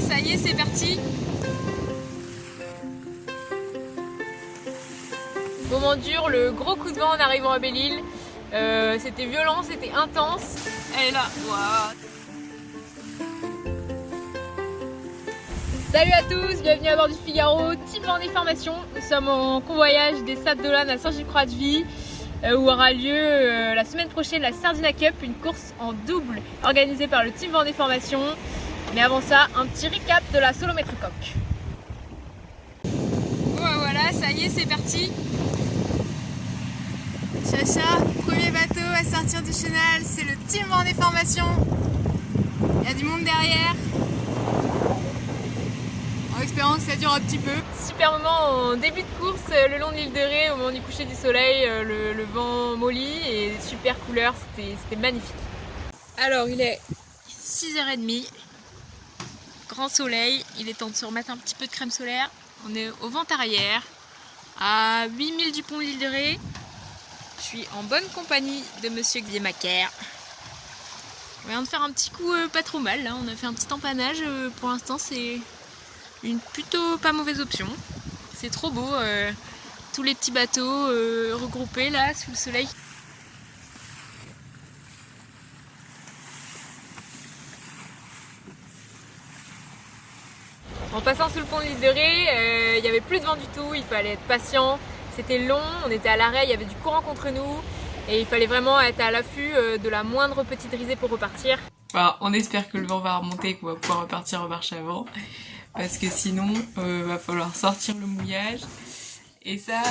ça y est, c'est parti. Moment dur, le gros coup de vent en arrivant à Belle-Île. C'était violent, c'était intense. Elle est là. Wow. Salut à tous, bienvenue à bord du Figaro, Team Vendée Formation. Nous sommes en convoyage des Sables d'Olonne à Saint-Gilles-Croix-de-Vie où aura lieu la semaine prochaine la Sardina Cup, une course en double organisée par le Team Vendée Formation. Mais avant ça, un petit recap de la Solométrie Coque. Bon voilà, ça y est, c'est parti. Chacha, premier bateau à sortir du chenal, c'est le Team Vendée Formation. Il y a du monde derrière. En espérant que ça dure un petit peu. Super moment en début de course le long de l'île de Ré au moment du coucher du soleil, le vent mollit et super couleurs, c'était magnifique. Alors il est 6h30, grand soleil, il est temps de se remettre un petit peu de crème solaire. On est au vent arrière, à 8000 du pont de l'île de Ré. Je suis en bonne compagnie de monsieur Xavier Macaire. On vient de faire un petit coup pas trop mal, là. On a fait un petit empannage, pour l'instant c'est une plutôt pas mauvaise option. C'est trop beau, tous les petits bateaux regroupés là sous le soleil. En passant sous le pont de l'île de Ré, il n'y avait plus de vent du tout, il fallait être patient. C'était long, on était à l'arrêt, il y avait du courant contre nous et il fallait vraiment être à l'affût de la moindre petite risée pour repartir. Enfin, on espère que le vent va remonter et qu'on va pouvoir repartir en marche avant. Parce que sinon, va falloir sortir le mouillage. Et ça,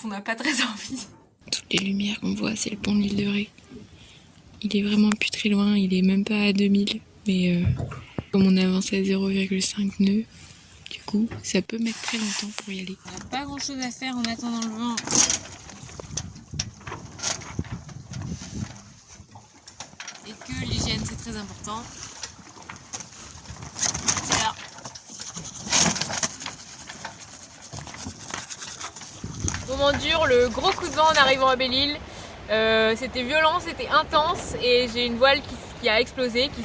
on n'a pas très envie. Toutes les lumières qu'on voit, c'est le pont de l'île de Ré. Il est vraiment plus très loin, il est même pas à 2000. Mais comme on avance à 0,5 nœuds, du coup, ça peut mettre très longtemps pour y aller. On n'a pas grand chose à faire en attendant le vent. Et que l'hygiène, c'est très important. Voilà. Moment dur, le gros coup de vent en arrivant à Belle-Île. C'était violent, c'était intense et j'ai une voile qui a explosé, qui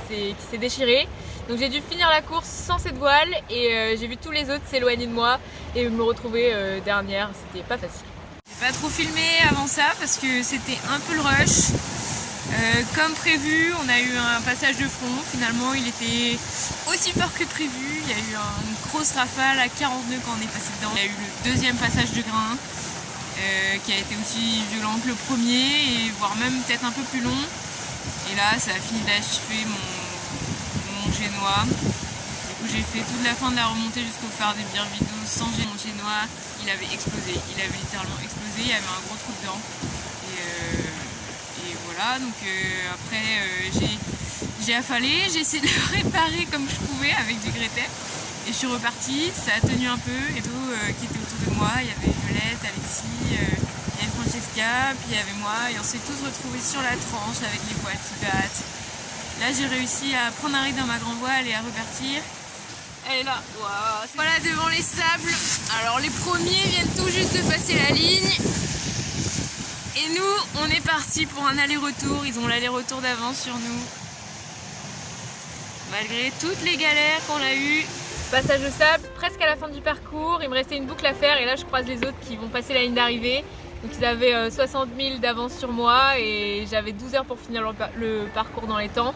s'est déchirée. Donc j'ai dû finir la course sans cette voile et j'ai vu tous les autres s'éloigner de moi et me retrouver dernière, c'était pas facile. J'ai pas trop filmé avant ça parce que c'était un peu le rush. Comme prévu, on a eu un passage de front, finalement il était aussi fort que prévu. Il y a eu une grosse rafale à 40 nœuds quand on est passé dedans. Il y a eu le deuxième passage de grain qui a été aussi violent que le premier et voire même peut-être un peu plus long. Et là ça a fini d'achever mon génois. Du coup j'ai fait toute la fin de la remontée jusqu'au phare des Birvido sans mon génois. Il avait explosé, il avait littéralement explosé, il y avait un gros trou dedans. Et voilà, donc après j'ai affalé, j'ai essayé de le réparer comme je pouvais avec du grès-tep. Et je suis repartie, ça a tenu un peu, et tout qui était autour de moi, il y avait Violette, Alexis, il y avait Francesca, puis il y avait moi, et on s'est tous retrouvés sur la tranche avec les voiles qui battent. Là j'ai réussi à prendre un riz dans ma grand voile et à repartir. Elle est là, wow. Voilà devant les sables, alors les premiers viennent tout juste de passer la ligne. Et nous, on est parti pour un aller-retour, ils ont l'aller-retour d'avance sur nous. Malgré toutes les galères qu'on a eues. Passage de sable, presque à la fin du parcours, il me restait une boucle à faire et là je croise les autres qui vont passer la ligne d'arrivée. Donc ils avaient 60 000 d'avance sur moi et j'avais 12 heures pour finir le parcours dans les temps.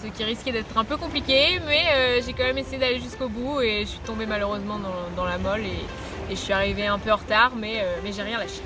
Ce qui risquait d'être un peu compliqué, mais j'ai quand même essayé d'aller jusqu'au bout et je suis tombée malheureusement dans la molle et je suis arrivée un peu en retard, mais j'ai rien lâché.